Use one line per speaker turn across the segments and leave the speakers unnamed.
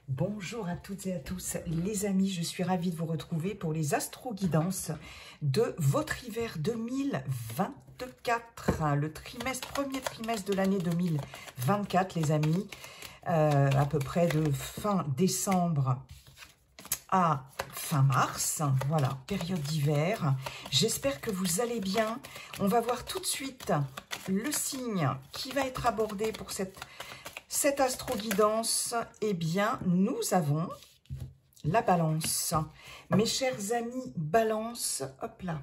Bonjour à toutes et à tous les amis, je suis ravie de vous retrouver pour les astro-guidances de votre hiver 2024, le premier trimestre de l'année 2024 les amis, à peu près de fin décembre à fin mars, voilà, période d'hiver. J'espère que vous allez bien. On va voir tout de suite le signe qui va être abordé pour cette astro-guidance. Eh bien, nous avons la balance. Mes chers amis balance, hop là.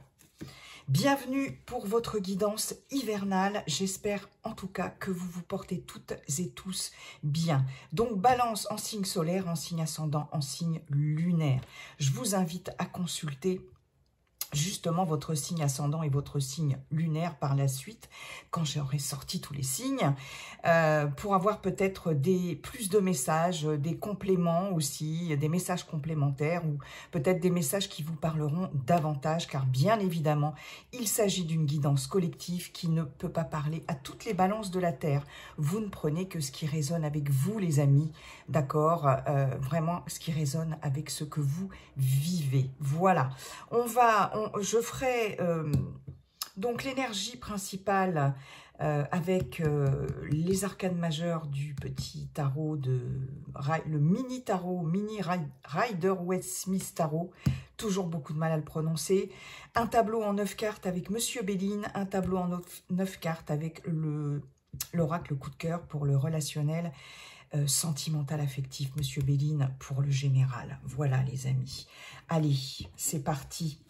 Bienvenue pour votre guidance hivernale. J'espère en tout cas que vous vous portez toutes et tous bien. Donc balance en signe solaire, en signe ascendant, en signe lunaire. Je vous invite à consulter justement votre signe ascendant et votre signe lunaire par la suite, quand j'aurai sorti tous les signes, pour avoir peut-être plus de messages, des compléments aussi, des messages complémentaires ou peut-être des messages qui vous parleront davantage, car bien évidemment, il s'agit d'une guidance collective qui ne peut pas parler à toutes les balances de la Terre. Vous ne prenez que ce qui résonne avec vous, les amis, d'accord, vraiment ce qui résonne avec ce que vous vivez. Voilà, je ferai donc l'énergie principale avec les arcanes majeures du petit tarot, le mini tarot, mini Rider-Waite-Smith tarot, toujours beaucoup de mal à le prononcer. Un tableau en 9 cartes avec Monsieur Béline, un tableau en 9 cartes avec l'oracle coup de cœur pour le relationnel, sentimental affectif, Monsieur Béline pour le général. Voilà les amis. Allez, c'est parti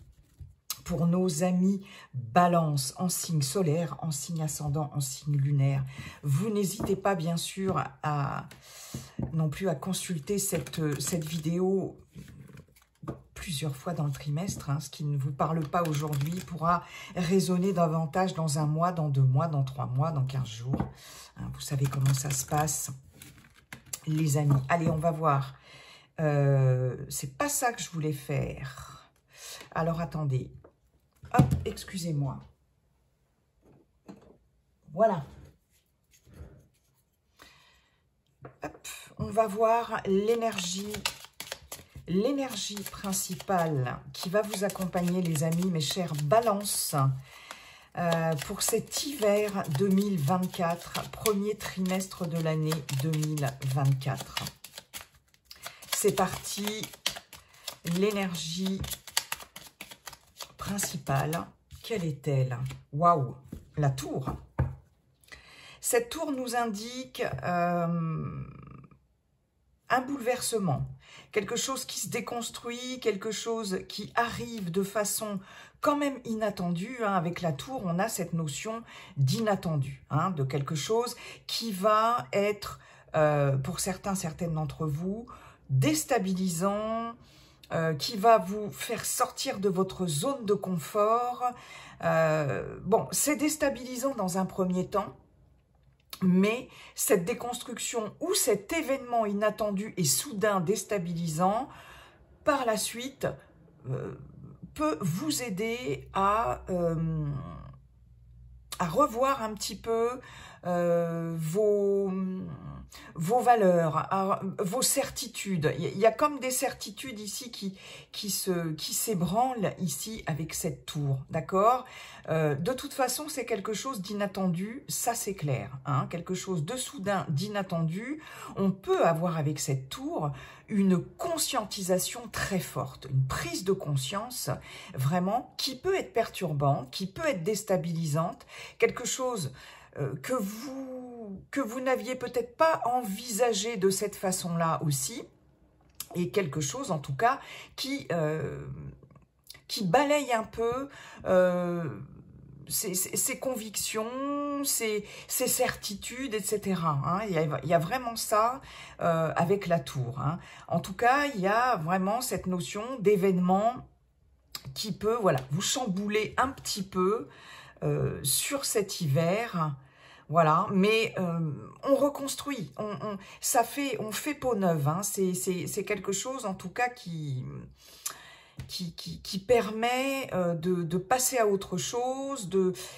pour nos amis balance en signe solaire, en signe ascendant, en signe lunaire. Vous n'hésitez pas bien sûr non plus à consulter cette vidéo plusieurs fois dans le trimestre. Ce qui ne vous parle pas aujourd'hui pourra résonner davantage dans un mois, dans 2 mois, dans 3 mois, dans 15 jours. Vous savez comment ça se passe, les amis. Allez, on va voir. C'est pas ça que je voulais faire. Alors, attendez. Hop, excusez-moi. Voilà. Hop, on va voir l'énergie principale qui va vous accompagner, les amis, mes chers balances, pour cet hiver 2024, premier trimestre de l'année 2024. C'est parti, l'énergie principale, quelle est-elle? Waouh, la tour. Cette tour nous indique un bouleversement, quelque chose qui se déconstruit, quelque chose qui arrive de façon quand même inattendue. Avec la tour, on a cette notion d'inattendu, de quelque chose qui va être, pour certaines d'entre vous, déstabilisant, qui va vous faire sortir de votre zone de confort. Bon, c'est déstabilisant dans un premier temps, mais cette déconstruction ou cet événement inattendu et soudain déstabilisant, par la suite, peut vous aider à revoir un petit peu vos valeurs, vos certitudes. Il y a comme des certitudes ici qui s'ébranlent ici avec cette tour, d'accord? De toute façon, c'est quelque chose d'inattendu, ça c'est clair, quelque chose de soudain, d'inattendu. On peut avoir avec cette tour une conscientisation très forte, une prise de conscience vraiment qui peut être perturbante, qui peut être déstabilisante, quelque chose que vous n'aviez peut-être pas envisagé de cette façon-là aussi, et quelque chose en tout cas qui balaye un peu ses convictions, ses certitudes, etc. Il y a vraiment ça avec la tour. En tout cas, il y a vraiment cette notion d'événement qui peut, voilà, vous chambouler un petit peu sur cet hiver. Voilà, mais on reconstruit, on fait peau neuve. C'est quelque chose en tout cas qui qui permet de passer à autre chose,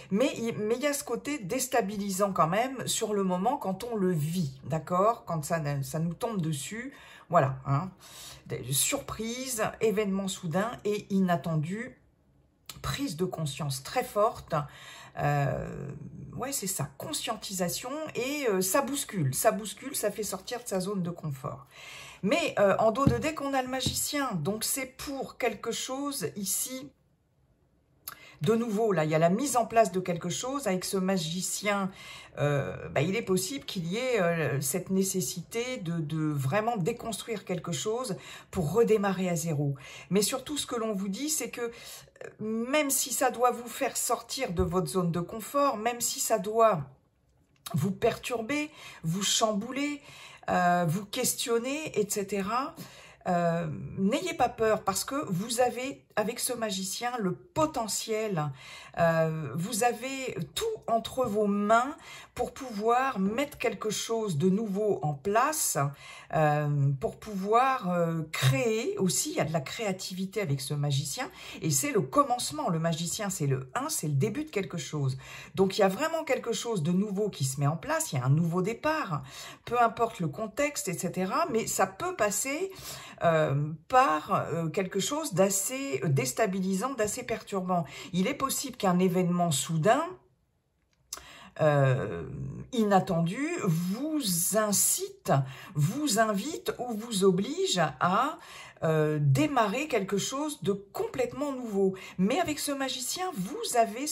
mais il y a ce côté déstabilisant quand même sur le moment quand on le vit, d'accord? Quand ça nous tombe dessus, voilà, hein. Surprise, événement soudain et inattendu, prise de conscience très forte, ouais c'est ça, conscientisation et ça bouscule, ça fait sortir de sa zone de confort. Mais en dos de deck, on a le magicien. Donc, c'est pour quelque chose ici. De nouveau, là, il y a la mise en place de quelque chose. Avec ce magicien, il est possible qu'il y ait cette nécessité de vraiment déconstruire quelque chose pour redémarrer à zéro. Mais surtout, ce que l'on vous dit, c'est que même si ça doit vous faire sortir de votre zone de confort, même si ça doit vous perturber, vous chambouler, vous questionner, etc. N'ayez pas peur parce que vous avez, avec ce magicien, le potentiel. Vous avez tout entre vos mains pour pouvoir mettre quelque chose de nouveau en place, pour pouvoir créer aussi. Il y a de la créativité avec ce magicien et c'est le commencement. Le magicien, c'est le 1, c'est le début de quelque chose. Donc, il y a vraiment quelque chose de nouveau qui se met en place. Il y a un nouveau départ, peu importe le contexte, etc. Mais ça peut passer par quelque chose d'assez déstabilisant, d'assez perturbant. Il est possible qu'un événement soudain, inattendu, vous incite, vous invite ou vous oblige à démarrer quelque chose de complètement nouveau. Mais avec ce magicien, vous avez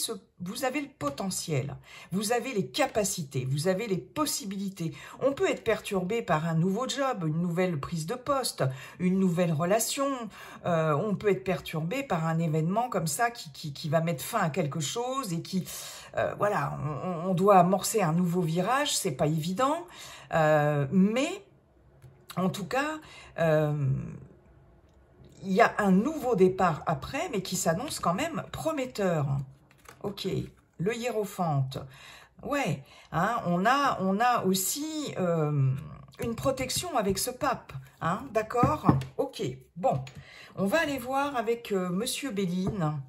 le potentiel, vous avez les capacités, vous avez les possibilités. On peut être perturbé par un nouveau job, une nouvelle prise de poste, une nouvelle relation. On peut être perturbé par un événement comme ça qui va mettre fin à quelque chose et qui, voilà, on doit amorcer un nouveau virage, c'est pas évident. Mais en tout cas, il y a un nouveau départ après, mais qui s'annonce quand même prometteur. Ok, le hiérophante. Ouais, hein, on a aussi une protection avec ce pape. Hein, d'accord? Ok, bon. On va aller voir avec Monsieur Béline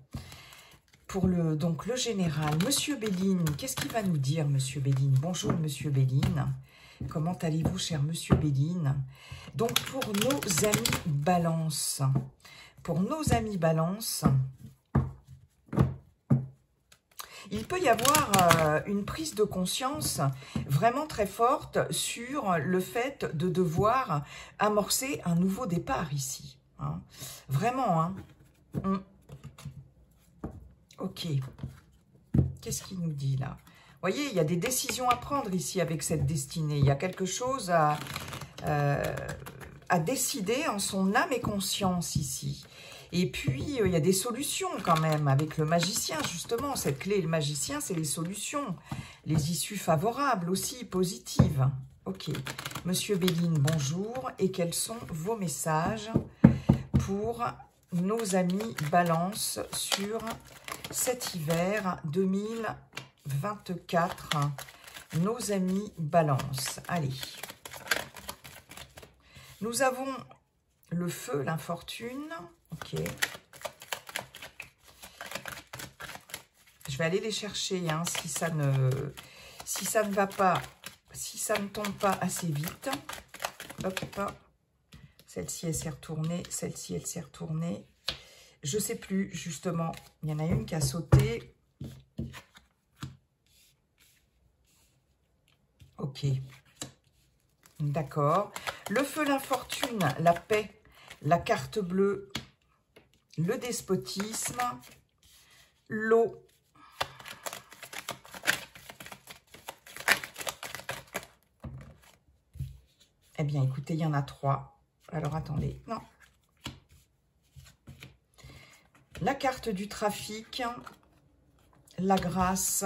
pour le général. Monsieur Béline, qu'est-ce qu'il va nous dire, Monsieur Béline? Bonjour, Monsieur Béline. Comment allez-vous, cher Monsieur Béline? Donc, pour nos amis Balance, il peut y avoir une prise de conscience vraiment très forte sur le fait de devoir amorcer un nouveau départ ici. Hein. Vraiment, hein. Ok. Qu'est-ce qu'il nous dit là? Vous voyez, il y a des décisions à prendre ici avec cette destinée. Il y a quelque chose à décider en son âme et conscience ici. Et puis, il y a des solutions quand même avec le magicien, justement. Cette clé et le magicien, c'est les solutions. Les issues favorables aussi, positives. Ok. Monsieur Béline, bonjour. Et quels sont vos messages pour nos amis Balance sur cet hiver 2024? Nos amis Balance. Allez. Nous avons le feu, l'infortune. Ok. Je vais aller les chercher, hein, si ça ne va pas, si ça ne tombe pas assez vite. Hop, celle-ci, elle s'est retournée. Celle-ci, elle s'est retournée. Je ne sais plus, justement. Il y en a une qui a sauté. Ok. D'accord. Le feu, l'infortune, la paix, la carte bleue, le despotisme, l'eau, eh bien, écoutez, il y en a 3. Alors, attendez, non. La carte du trafic, la grâce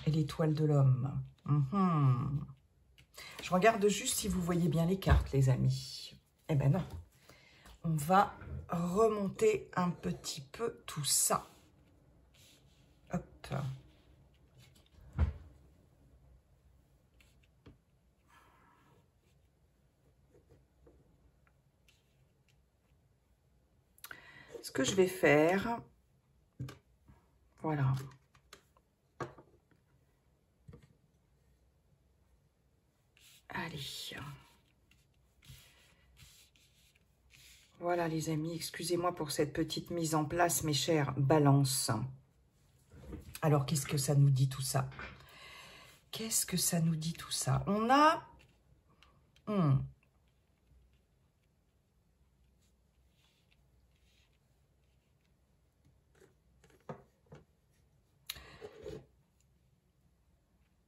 et l'étoile de l'homme. Je regarde juste si vous voyez bien les cartes, les amis. Eh ben non. On va remonter un petit peu tout ça. Hop. Ce que je vais faire, voilà. Allez. Voilà les amis, excusez-moi pour cette petite mise en place, mes chers balances. Alors, qu'est-ce que ça nous dit tout ça? Qu'est-ce que ça nous dit tout ça? On a...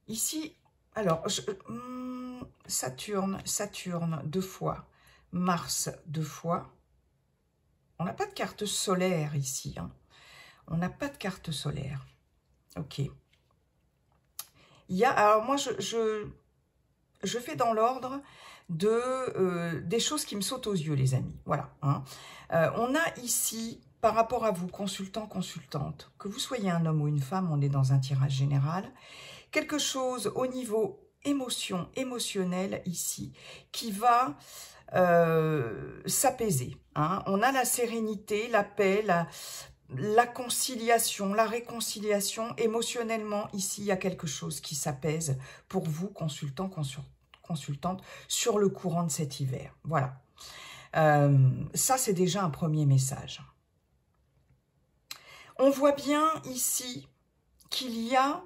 Ici, alors, Saturne, 2 fois, Mars 2 fois. On n'a pas de carte solaire ici. Hein. On n'a pas de carte solaire. Ok. Il y a, alors moi, je fais dans l'ordre des choses qui me sautent aux yeux, les amis. Voilà. Hein. On a ici, par rapport à vous, consultants, consultantes, que vous soyez un homme ou une femme, on est dans un tirage général, quelque chose au niveau émotionnel ici, qui va s'apaiser. Hein. On a la sérénité, la paix, la conciliation, la réconciliation. Émotionnellement, ici, il y a quelque chose qui s'apaise pour vous, consultants, consultantes, sur le courant de cet hiver. Voilà. Ça, c'est déjà un premier message. On voit bien ici qu'il y a...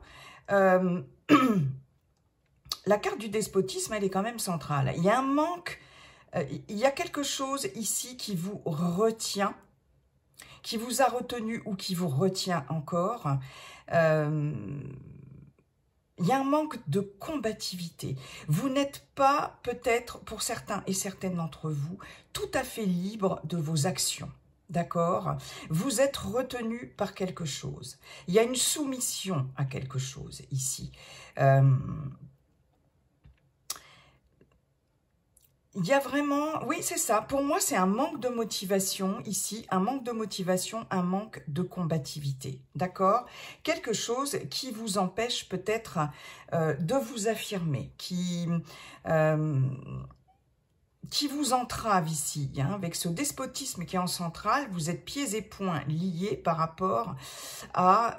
la carte du despotisme, elle est quand même centrale. Il y a un manque, il y a quelque chose ici qui vous retient, qui vous a retenu ou qui vous retient encore. Il y a un manque de combativité. Vous n'êtes pas, peut-être, pour certains et certaines d'entre vous, tout à fait libre de vos actions. D'accord? Vous êtes retenu par quelque chose. Il y a une soumission à quelque chose ici. Il y a vraiment... Oui, c'est ça. Pour moi, c'est un manque de motivation ici. Un manque de motivation, un manque de combativité. D'accord? Quelque chose qui vous empêche peut-être de vous affirmer, qui vous entrave ici, hein, avec ce despotisme qui est en centrale. Vous êtes pieds et poings liés par rapport à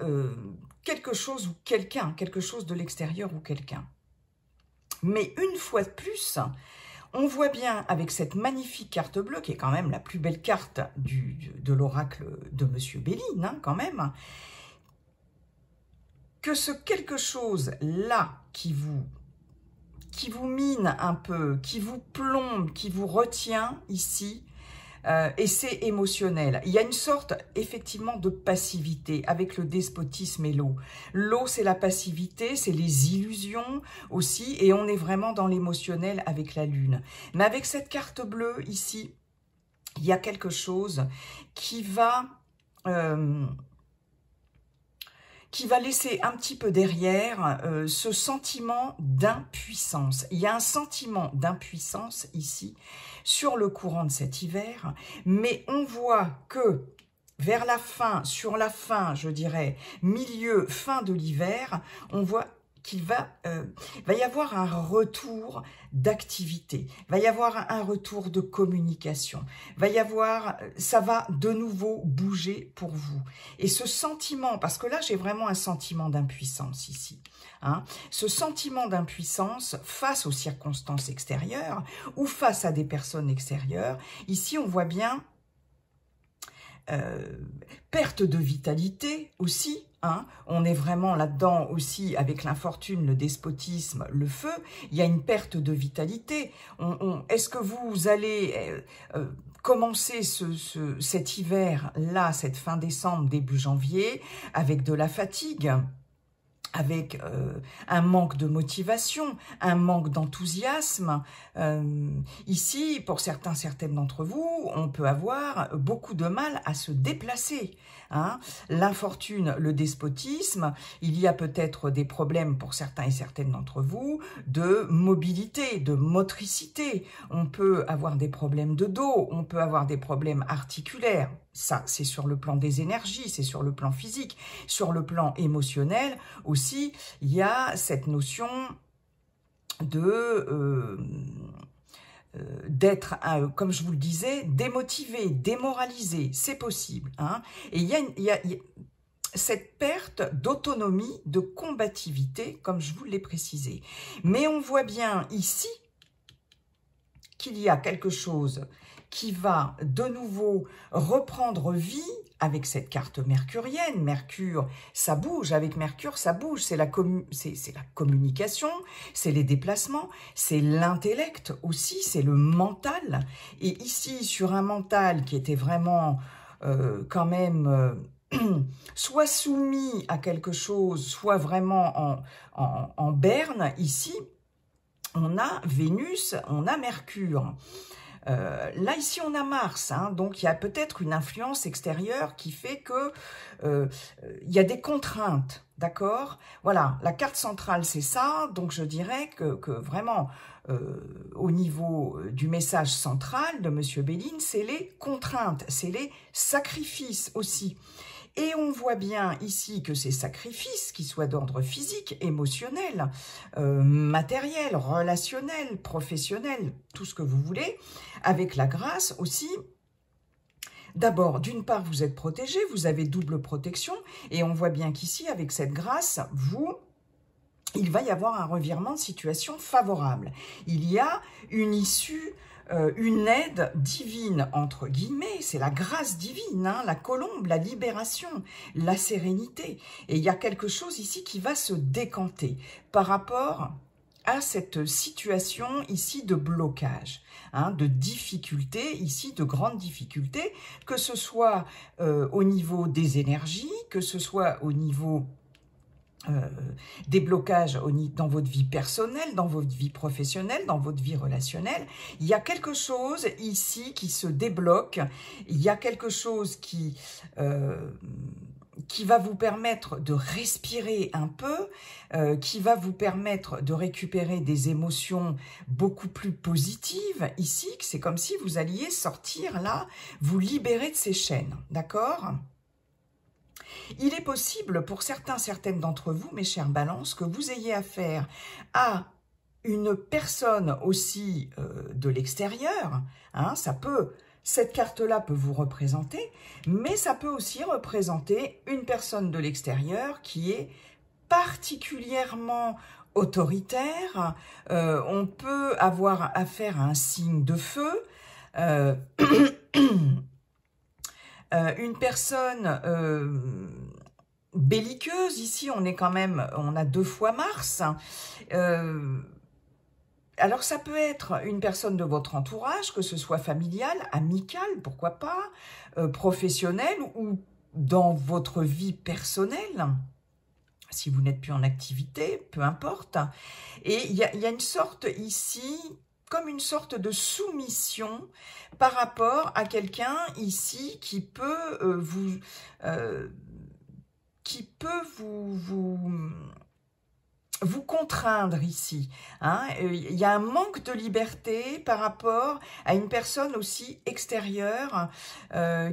quelque chose ou quelqu'un, quelque chose de l'extérieur ou quelqu'un. Mais une fois de plus, on voit bien avec cette magnifique carte bleue, qui est quand même la plus belle carte de l'oracle de Monsieur Béline, hein, quand même, que ce quelque chose-là qui vous mine un peu, qui vous plombe, qui vous retient ici, et c'est émotionnel. Il y a une sorte, effectivement, de passivité avec le despotisme et l'eau. L'eau, c'est la passivité, c'est les illusions aussi, et on est vraiment dans l'émotionnel avec la lune. Mais avec cette carte bleue, ici, il y a quelque chose qui va laisser un petit peu derrière ce sentiment d'impuissance. Il y a un sentiment d'impuissance ici sur le courant de cet hiver, mais on voit que vers la fin, sur la fin, je dirais, milieu, fin de l'hiver, on voit qu'il va y avoir un retour d'activité, va y avoir un retour de communication, ça va de nouveau bouger pour vous. Et ce sentiment, parce que là j'ai vraiment un sentiment d'impuissance ici, hein, ce sentiment d'impuissance face aux circonstances extérieures ou face à des personnes extérieures, ici on voit bien perte de vitalité aussi, hein. On est vraiment là-dedans aussi avec l'infortune, le despotisme, le feu, il y a une perte de vitalité. Est-ce que vous allez commencer cet hiver-là, cette fin décembre, début janvier, avec de la fatigue, avec un manque de motivation, un manque d'enthousiasme. Ici, pour certaines d'entre vous, on peut avoir beaucoup de mal à se déplacer. Hein. L'infortune, le despotisme, il y a peut-être des problèmes pour certains et certaines d'entre vous de mobilité, de motricité. On peut avoir des problèmes de dos, on peut avoir des problèmes articulaires. Ça, c'est sur le plan des énergies, c'est sur le plan physique. Sur le plan émotionnel aussi, il y a cette notion de d'être, comme je vous le disais, démotivé, démoralisé, c'est possible. Hein. Et il y a cette perte d'autonomie, de combativité, comme je vous l'ai précisé. Mais on voit bien ici qu'il y a quelque chose qui va de nouveau reprendre vie avec cette carte mercurienne. Mercure, ça bouge. Avec Mercure, ça bouge. C'est la communication, c'est les déplacements, c'est l'intellect aussi, c'est le mental. Et ici, sur un mental qui était vraiment quand même... soit soumis à quelque chose, soit vraiment en berne, ici, on a Vénus, on a Mercure. Là, ici, on a Mars, hein, donc il y a peut-être une influence extérieure qui fait que il y a des contraintes, d'accord? Voilà, la carte centrale, c'est ça, donc je dirais que vraiment, au niveau du message central de Monsieur Béline, c'est les contraintes, c'est les sacrifices aussi. Et on voit bien ici que ces sacrifices, qu'ils soient d'ordre physique, émotionnel, matériel, relationnel, professionnel, tout ce que vous voulez, avec la grâce aussi. D'abord, d'une part, vous êtes protégé, vous avez double protection, et on voit bien qu'ici, avec cette grâce, il va y avoir un revirement de situation favorable. Il y a une issue, une aide divine, entre guillemets, c'est la grâce divine, hein, la colombe, la libération, la sérénité. Et il y a quelque chose ici qui va se décanter par rapport à cette situation ici de blocage, hein, de difficulté, ici de grandes difficultés, que ce soit au niveau des énergies, que ce soit au niveau des blocages dans votre vie personnelle, dans votre vie professionnelle, dans votre vie relationnelle. Il y a quelque chose ici qui se débloque, il y a quelque chose qui va vous permettre de respirer un peu, qui va vous permettre de récupérer des émotions beaucoup plus positives ici. C'est comme si vous alliez sortir là, vous libérer de ces chaînes, d'accord ? Il est possible pour certaines d'entre vous, mes chers balances, que vous ayez affaire à une personne aussi de l'extérieur. Hein, cette carte-là peut vous représenter, mais ça peut aussi représenter une personne de l'extérieur qui est particulièrement autoritaire. On peut avoir affaire à un signe de feu. Une personne belliqueuse, ici on a 2 fois Mars. Alors ça peut être une personne de votre entourage, que ce soit familial, amical, pourquoi pas, professionnel ou dans votre vie personnelle. Si vous n'êtes plus en activité, peu importe. Et il y a une sorte ici, comme une sorte de soumission par rapport à quelqu'un ici qui peut vous contraindre ici. Hein. Il y a un manque de liberté par rapport à une personne aussi extérieure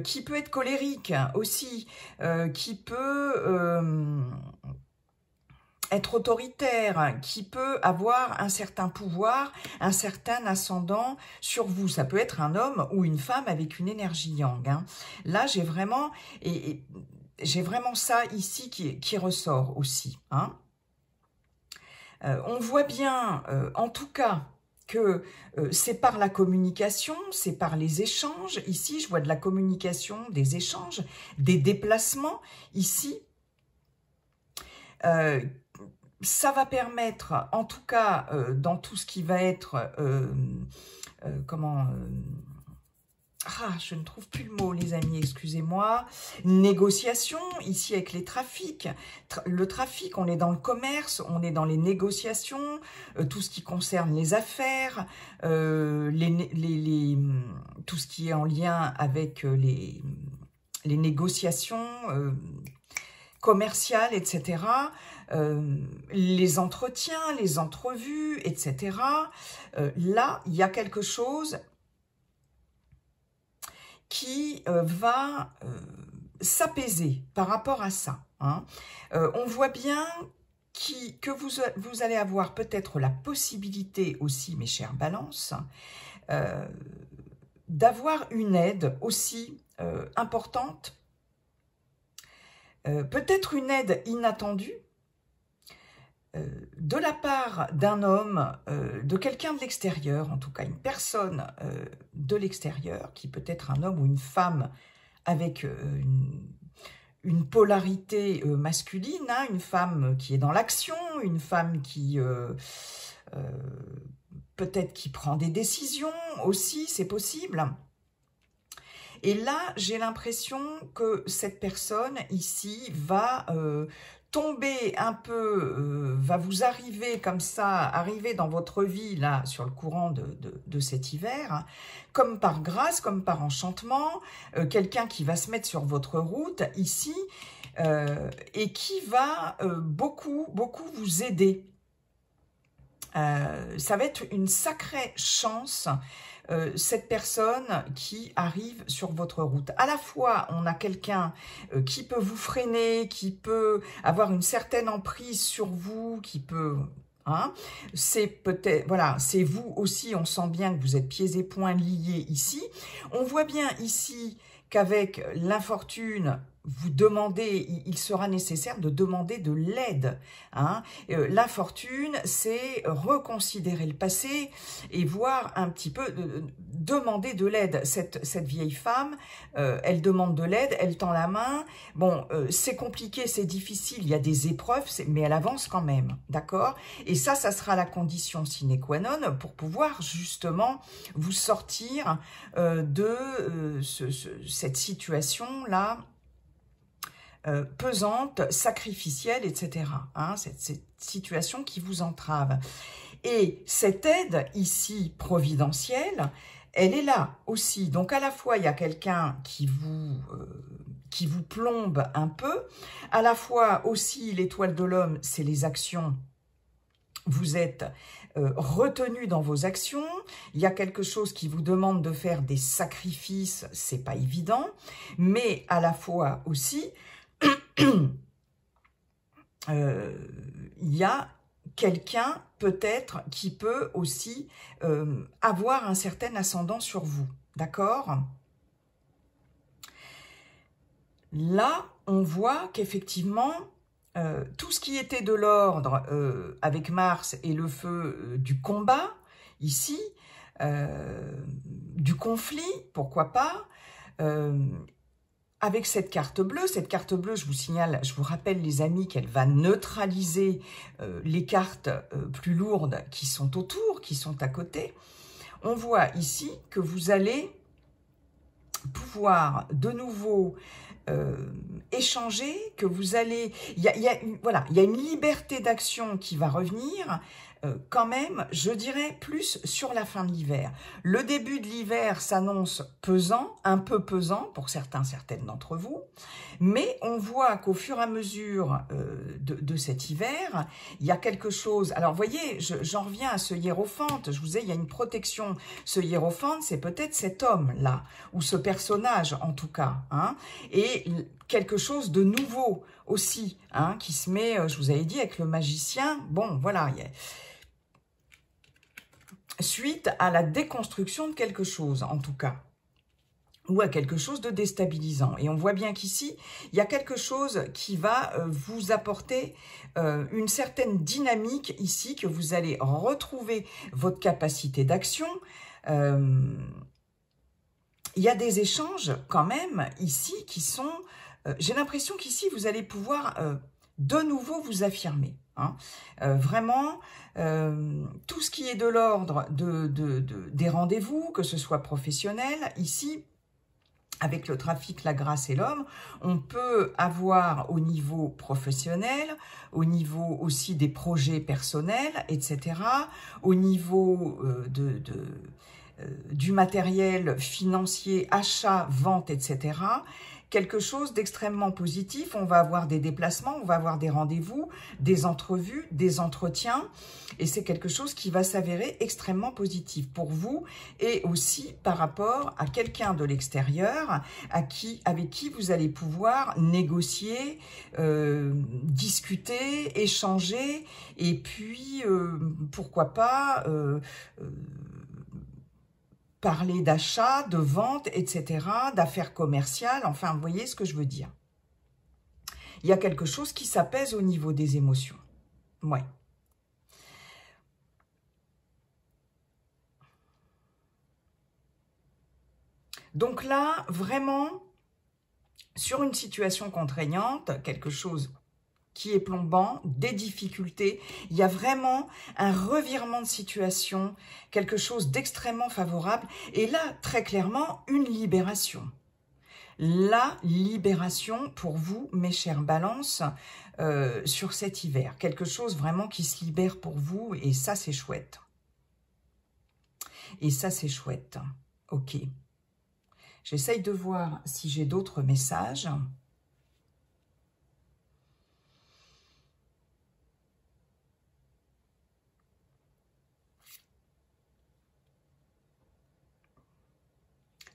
qui peut être colérique aussi, qui peut être autoritaire, qui peut avoir un certain pouvoir, un certain ascendant sur vous. Ça peut être un homme ou une femme avec une énergie yang. Hein. Là, j'ai vraiment ça ici qui ressort aussi. Hein. On voit bien, en tout cas, que c'est par la communication, c'est par les échanges. Ici, je vois de la communication, des échanges, des déplacements. Ici, ça va permettre, en tout cas, dans tout ce qui va être, je ne trouve plus le mot, les amis, excusez-moi. Négociation, ici avec les trafics. Le trafic, on est dans le commerce, on est dans les négociations, tout ce qui concerne les affaires, tout ce qui est en lien avec les négociations commerciales, etc., les entretiens, les entrevues, etc. Là, il y a quelque chose qui va s'apaiser par rapport à ça. Hein. On voit bien que vous allez avoir peut-être la possibilité aussi, mes chères balances, d'avoir une aide aussi importante, peut-être une aide inattendue, de la part d'un homme, de quelqu'un de l'extérieur, en tout cas une personne de l'extérieur, qui peut être un homme ou une femme avec une polarité masculine, hein, une femme qui est dans l'action, une femme qui peut-être qui prend des décisions aussi, c'est possible. Et là, j'ai l'impression que cette personne ici va tomber un peu, va vous arriver comme ça, arriver dans votre vie là sur le courant de cet hiver, hein, comme par grâce, comme par enchantement, quelqu'un qui va se mettre sur votre route ici et qui va beaucoup vous aider. Ça va être une sacrée chance, cette personne qui arrive sur votre route. À la fois, on a quelqu'un qui peut vous freiner, qui peut avoir une certaine emprise sur vous, qui peut... Hein, c'est peut-être, voilà, c'est vous aussi, on sent bien que vous êtes pieds et poings liés ici. On voit bien ici qu'avec l'infortune, vous demandez, il sera nécessaire de demander de l'aide. Hein. L'infortune, c'est reconsidérer le passé et voir un petit peu, demander de l'aide. Cette vieille femme, elle demande de l'aide, elle tend la main. Bon, c'est compliqué, c'est difficile, il y a des épreuves, mais elle avance quand même, d'accord? Et ça sera la condition sine qua non pour pouvoir justement vous sortir de cette situation-là, pesante, sacrificielle, etc. Hein, cette situation qui vous entrave. Et cette aide ici providentielle, elle est là aussi. Donc à la fois, il y a quelqu'un qui vous plombe un peu. À la fois aussi, l'étoile de l'homme, c'est les actions. Vous êtes retenu dans vos actions. Il y a quelque chose qui vous demande de faire des sacrifices. C'est pas évident. Mais à la fois aussi, il y a quelqu'un peut-être qui peut aussi avoir un certain ascendant sur vous, d'accord? Là, on voit qu'effectivement, tout ce qui était de l'ordre avec Mars et le feu du combat, ici, du conflit, pourquoi pas, avec cette carte bleue, je vous signale, je vous rappelle les amis qu'elle va neutraliser les cartes plus lourdes qui sont autour, qui sont à côté. On voit ici que vous allez pouvoir de nouveau échanger, que vous allez... voilà, il y a une liberté d'action qui va revenir, quand même, je dirais, plus sur la fin de l'hiver. Le début de l'hiver s'annonce pesant, un peu pesant pour certaines d'entre vous, mais on voit qu'au fur et à mesure de cet hiver, il y a quelque chose... Alors, vous voyez, j'en reviens à ce hiérophante, je vous disais, il y a une protection. Ce hiérophante, c'est peut-être cet homme-là, ou ce personnage, en tout cas, hein, et quelque chose de nouveau aussi, hein, qui se met, je vous avais dit, avec le magicien, bon, voilà, suite à la déconstruction de quelque chose, en tout cas, ou à quelque chose de déstabilisant. Et on voit bien qu'ici, il y a quelque chose qui va vous apporter une certaine dynamique ici, que vous allez retrouver votre capacité d'action. Il y a des échanges quand même ici qui sont... j'ai l'impression qu'ici, vous allez pouvoir de nouveau vous affirmer. Hein. Vraiment, tout ce qui est de l'ordre des rendez-vous, que ce soit professionnel, ici, avec le trafic, la grâce et l'homme, on peut avoir au niveau professionnel, au niveau aussi des projets personnels, etc., au niveau du matériel financier, achat, vente, etc., quelque chose d'extrêmement positif. On va avoir des déplacements, on va avoir des rendez-vous, des entrevues, des entretiens, et c'est quelque chose qui va s'avérer extrêmement positif pour vous, et aussi par rapport à quelqu'un de l'extérieur avec qui vous allez pouvoir négocier, discuter, échanger, et puis pourquoi pas parler d'achat, de vente, etc., d'affaires commerciales, enfin, vous voyez ce que je veux dire. Il y a quelque chose qui s'apaise au niveau des émotions. Ouais. Donc là, vraiment, sur une situation contraignante, quelque chose qui est plombant, des difficultés, il y a vraiment un revirement de situation, quelque chose d'extrêmement favorable, et là, très clairement, une libération. La libération pour vous, mes chères balances, sur cet hiver. Quelque chose vraiment qui se libère pour vous, et ça, c'est chouette. Et ça, c'est chouette. Ok. J'essaye de voir si j'ai d'autres messages.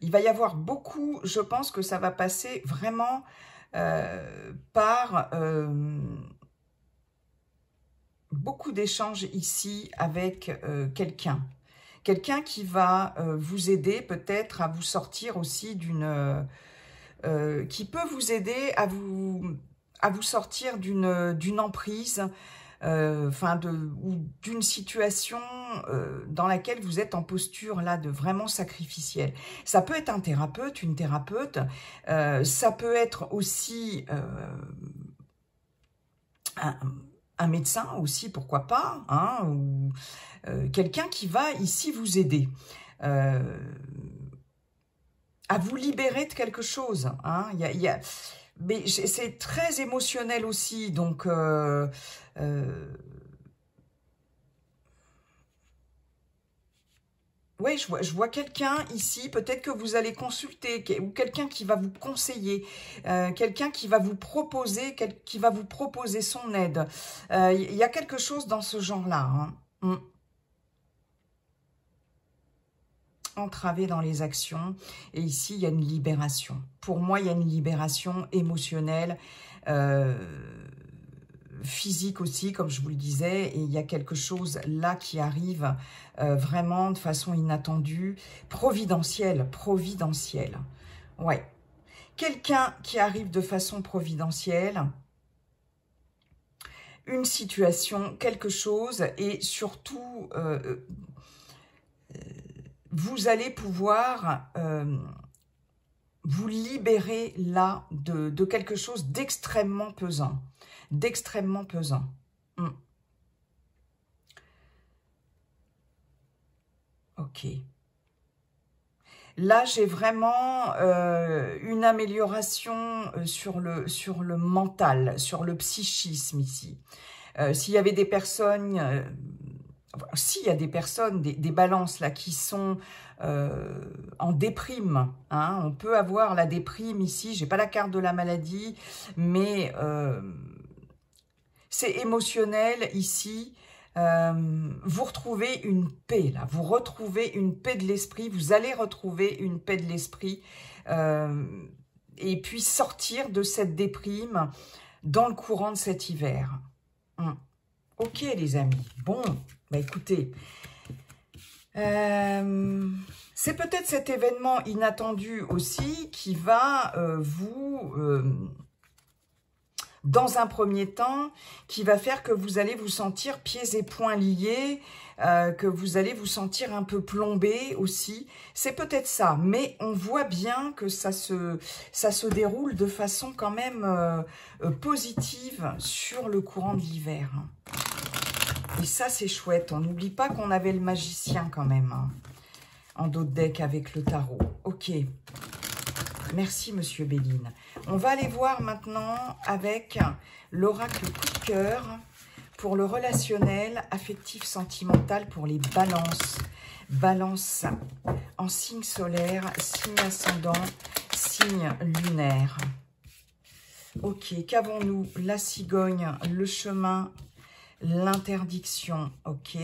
Il va y avoir beaucoup, je pense que ça va passer vraiment par beaucoup d'échanges ici avec quelqu'un. Quelqu'un qui va vous aider peut-être à vous sortir aussi d'une... qui peut vous aider à vous sortir d'une emprise, ou d'une situation dans laquelle vous êtes en posture là de vraiment sacrificielle. Ça peut être un thérapeute, une thérapeute, ça peut être aussi un médecin aussi, pourquoi pas, hein, ou quelqu'un qui va ici vous aider à vous libérer de quelque chose. Hein. Mais c'est très émotionnel aussi, donc oui, je vois quelqu'un ici, peut-être que vous allez consulter, ou quelqu'un qui va vous conseiller, quelqu'un qui va vous proposer, son aide. Il y a quelque chose dans ce genre-là. Hein. Entravé dans les actions. Et ici, il y a une libération. Pour moi, il y a une libération émotionnelle, physique aussi, comme je vous le disais, et il y a quelque chose là qui arrive vraiment de façon inattendue, providentielle. Ouais. Quelqu'un qui arrive de façon providentielle, une situation, quelque chose, et surtout, vous allez pouvoir vous libérer là de quelque chose d'extrêmement pesant. Ok. Là, j'ai vraiment une amélioration sur le mental, sur le psychisme ici. S'il y avait des personnes... s'il y a des personnes, des balances là qui sont en déprime, hein, on peut avoir la déprime ici, j'ai pas la carte de la maladie, mais c'est émotionnel ici. Vous retrouvez une paix là, vous retrouvez une paix de l'esprit, vous allez retrouver une paix de l'esprit et puis sortir de cette déprime dans le courant de cet hiver. Ok les amis, bon, bah écoutez, c'est peut-être cet événement inattendu aussi qui va vous, dans un premier temps, qui va faire que vous allez vous sentir pieds et poings liés, que vous allez vous sentir un peu plombé aussi. C'est peut-être ça, mais on voit bien que ça se déroule de façon quand même positive sur le courant de l'hiver. Et ça, c'est chouette. On n'oublie pas qu'on avait le magicien quand même, hein, en dos de deck avec le tarot. Ok. Merci, Monsieur Béline. On va aller voir maintenant avec l'oracle coup de cœur pour le relationnel, affectif, sentimental pour les balances. Balance en signe solaire, signe ascendant, signe lunaire. Ok, qu'avons-nous? La cigogne, le chemin, l'interdiction, ok.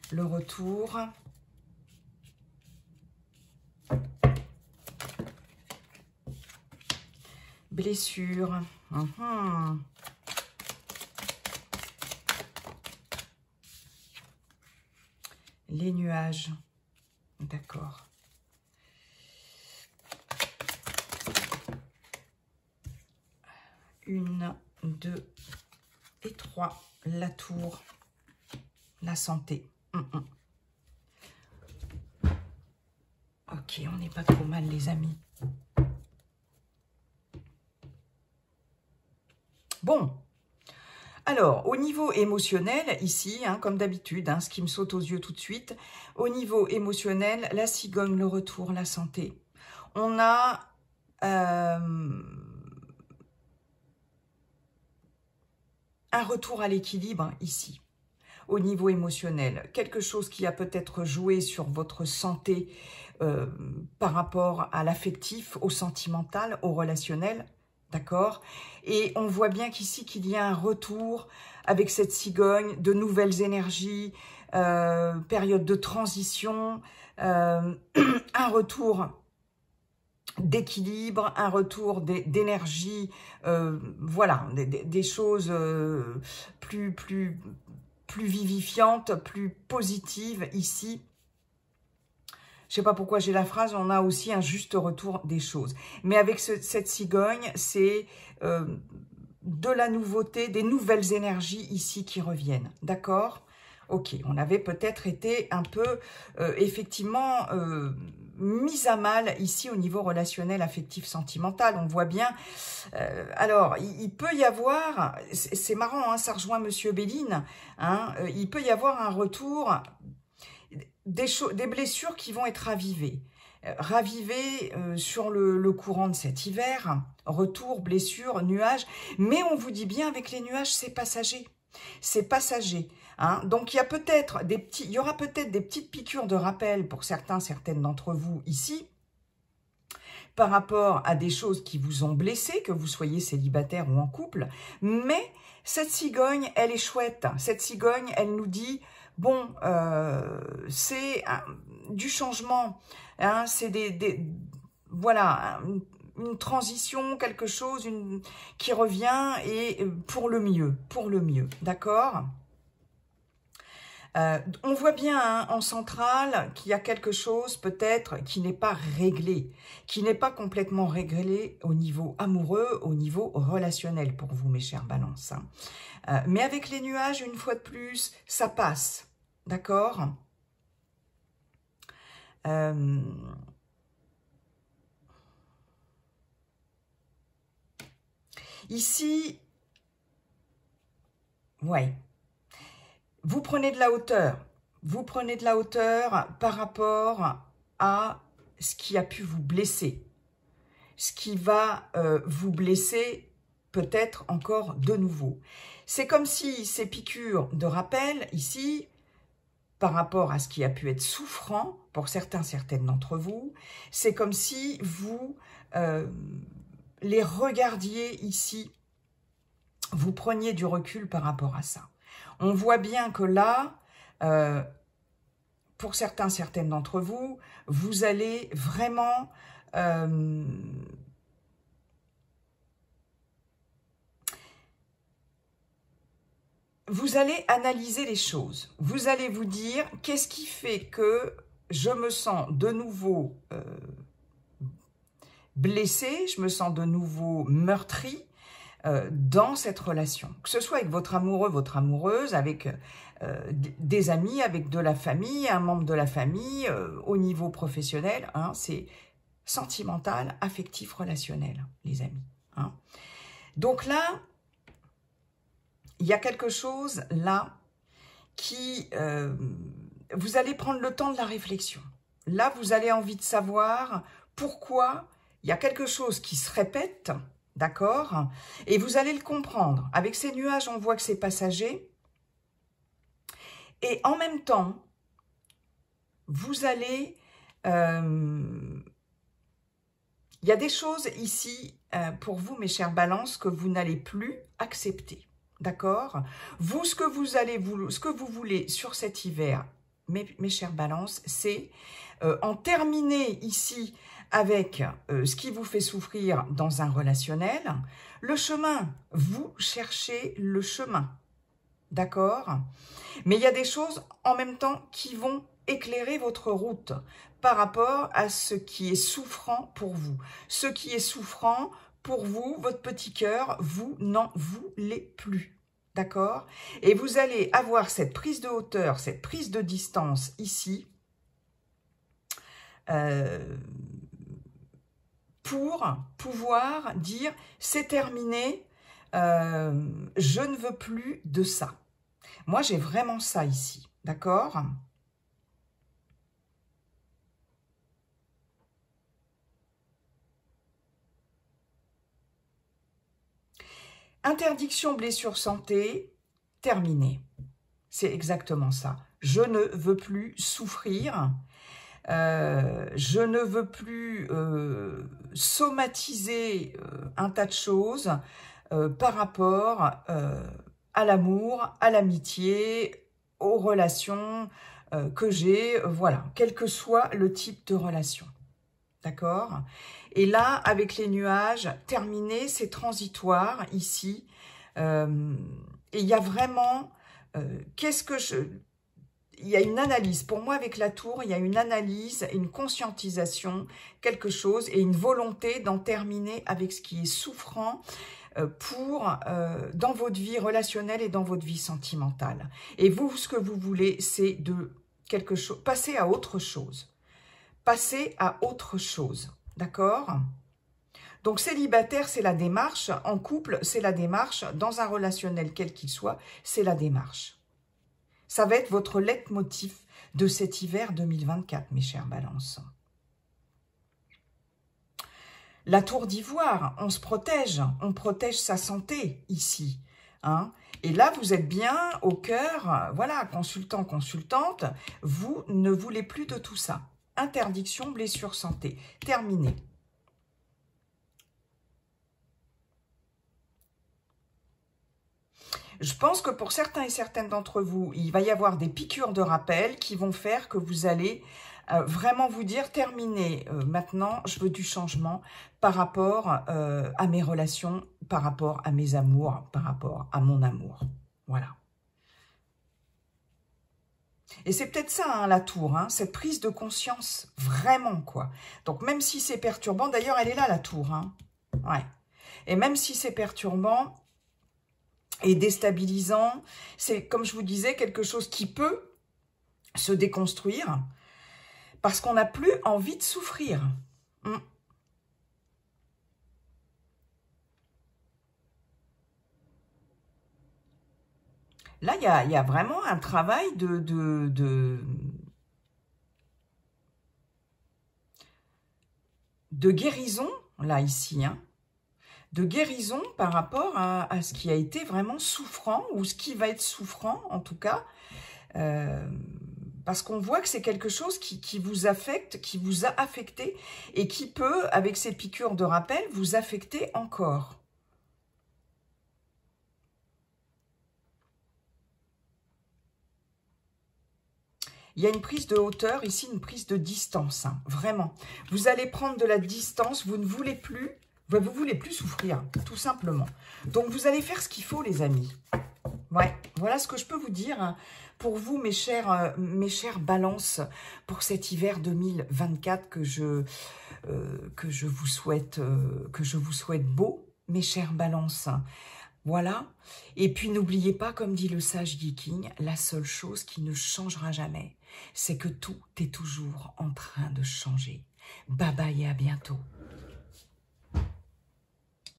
Le retour. Blessure. Les nuages. D'accord. Une, deux et trois. La tour. La santé. Ok, on n'est pas trop mal, les amis. Bon. Alors, au niveau émotionnel, ici, hein, comme d'habitude, hein, ce qui me saute aux yeux tout de suite, au niveau émotionnel, la cigogne, le retour, la santé. On a un retour à l'équilibre ici, au niveau émotionnel. Quelque chose qui a peut-être joué sur votre santé par rapport à l'affectif, au sentimental, au relationnel. D'accord? Et on voit bien qu'ici, qu'il y a un retour avec cette cigogne, de nouvelles énergies, période de transition, un retour d'équilibre, un retour d'énergie, voilà, des choses plus vivifiantes, plus positives ici. Je ne sais pas pourquoi j'ai la phrase, on a aussi un juste retour des choses. Mais avec cette cigogne, c'est de la nouveauté, des nouvelles énergies ici qui reviennent. D'accord? Ok, on avait peut-être été un peu, effectivement, mise à mal ici au niveau relationnel, affectif, sentimental. On voit bien. Alors, il peut y avoir, c'est marrant, hein, ça rejoint Monsieur Béline, hein, il peut y avoir un retour... Des blessures qui vont être ravivées. Ravivées sur le courant de cet hiver. Retour, blessures, nuages. Mais on vous dit bien, avec les nuages, c'est passager. C'est passager. Hein. Donc, il y aura peut-être des petites piqûres de rappel pour certaines d'entre vous ici, par rapport à des choses qui vous ont blessé, que vous soyez célibataire ou en couple. Mais cette cigogne, elle est chouette. Cette cigogne, elle nous dit... Bon, c'est du changement, hein, c'est voilà, une transition, quelque chose qui revient et pour le mieux, d'accord? On voit bien hein, en centrale qu'il y a quelque chose peut-être qui n'est pas réglé, qui n'est pas complètement réglé au niveau amoureux, au niveau relationnel pour vous, mes chers balances. Hein. Mais avec les nuages, une fois de plus, ça passe. D'accord? Ici, ouais. Vous prenez de la hauteur. Vous prenez de la hauteur par rapport à ce qui a pu vous blesser. Ce qui va vous blesser peut-être encore de nouveau. C'est comme si ces piqûres de rappel, ici, par rapport à ce qui a pu être souffrant pour certaines d'entre vous, c'est comme si vous les regardiez ici, vous preniez du recul par rapport à ça. On voit bien que là, pour certaines d'entre vous, vous allez vraiment... vous allez analyser les choses. Vous allez vous dire, qu'est-ce qui fait que je me sens de nouveau blessée, je me sens de nouveau meurtrie dans cette relation. Que ce soit avec votre amoureux, votre amoureuse, avec des amis, avec de la famille, un membre de la famille, au niveau professionnel, hein, c'est sentimental, affectif, relationnel, les amis. Hein. Donc là, il y a quelque chose là qui... vous allez prendre le temps de la réflexion. Là, vous avez envie de savoir pourquoi il y a quelque chose qui se répète, d'accord? Et vous allez le comprendre. Avec ces nuages, on voit que c'est passager. Et en même temps, vous allez... il y a des choses ici, pour vous, mes chères balances, que vous n'allez plus accepter. D'accord? Vous, ce que vous voulez sur cet hiver, mes chères balances, c'est en terminer ici avec ce qui vous fait souffrir dans un relationnel. Le chemin, vous cherchez le chemin. D'accord? Mais il y a des choses en même temps qui vont éclairer votre route par rapport à ce qui est souffrant pour vous. Ce qui est souffrant pour vous, votre petit cœur, vous n'en voulez plus. D'accord? Et vous allez avoir cette prise de hauteur, cette prise de distance ici, pour pouvoir dire c'est terminé, je ne veux plus de ça. Moi, j'ai vraiment ça ici, d'accord? Interdiction, blessure, santé, terminé. C'est exactement ça. Je ne veux plus souffrir. Je ne veux plus somatiser un tas de choses par rapport à l'amour, à l'amitié, aux relations que j'ai, voilà, quel que soit le type de relation. D'accord? Et là, avec les nuages, terminé, c'est transitoire ici. Et il y a vraiment, il y a une analyse. Pour moi, avec la tour, il y a une analyse, une conscientisation, quelque chose, et une volonté d'en terminer avec ce qui est souffrant dans votre vie relationnelle et dans votre vie sentimentale. Et vous, ce que vous voulez, c'est de quelque chose, passer à autre chose. Passer à autre chose, d'accord? Donc, célibataire, c'est la démarche. En couple, c'est la démarche. Dans un relationnel, quel qu'il soit, c'est la démarche. Ça va être votre leitmotiv de cet hiver 2024, mes chères balances. La tour d'ivoire, on se protège. On protège sa santé ici. Hein? Et là, vous êtes bien au cœur, voilà, consultant, consultante. Vous ne voulez plus de tout ça. Interdiction, blessure, santé. Terminé. Je pense que pour certains et certaines d'entre vous, il va y avoir des piqûres de rappel qui vont faire que vous allez vraiment vous dire, terminé, maintenant, je veux du changement par rapport à mes relations, par rapport à mes amours, par rapport à mon amour. Voilà. Et c'est peut-être ça, hein, la tour, hein, cette prise de conscience, vraiment, quoi. Donc, même si c'est perturbant, d'ailleurs, elle est là, la tour, hein. Ouais. Et même si c'est perturbant et déstabilisant, c'est, comme je vous disais, quelque chose qui peut se déconstruire parce qu'on n'a plus envie de souffrir. Là, il y a vraiment un travail de guérison, là, ici, hein, de guérison par rapport à ce qui a été vraiment souffrant, ou ce qui va être souffrant, en tout cas, parce qu'on voit que c'est quelque chose qui vous affecte, qui vous a affecté, et qui peut, avec ces piqûres de rappel, vous affecter encore. Il y a une prise de hauteur, ici une prise de distance, hein, vraiment. Vous allez prendre de la distance, vous ne voulez plus, vous voulez plus souffrir, tout simplement. Donc vous allez faire ce qu'il faut, les amis. Ouais, voilà ce que je peux vous dire hein, pour vous, mes chères balances, pour cet hiver 2024 que je vous souhaite beau, mes chères balances. Voilà. Et puis, n'oubliez pas, comme dit le sage Viking, la seule chose qui ne changera jamais, c'est que tout est toujours en train de changer. Bye bye et à bientôt.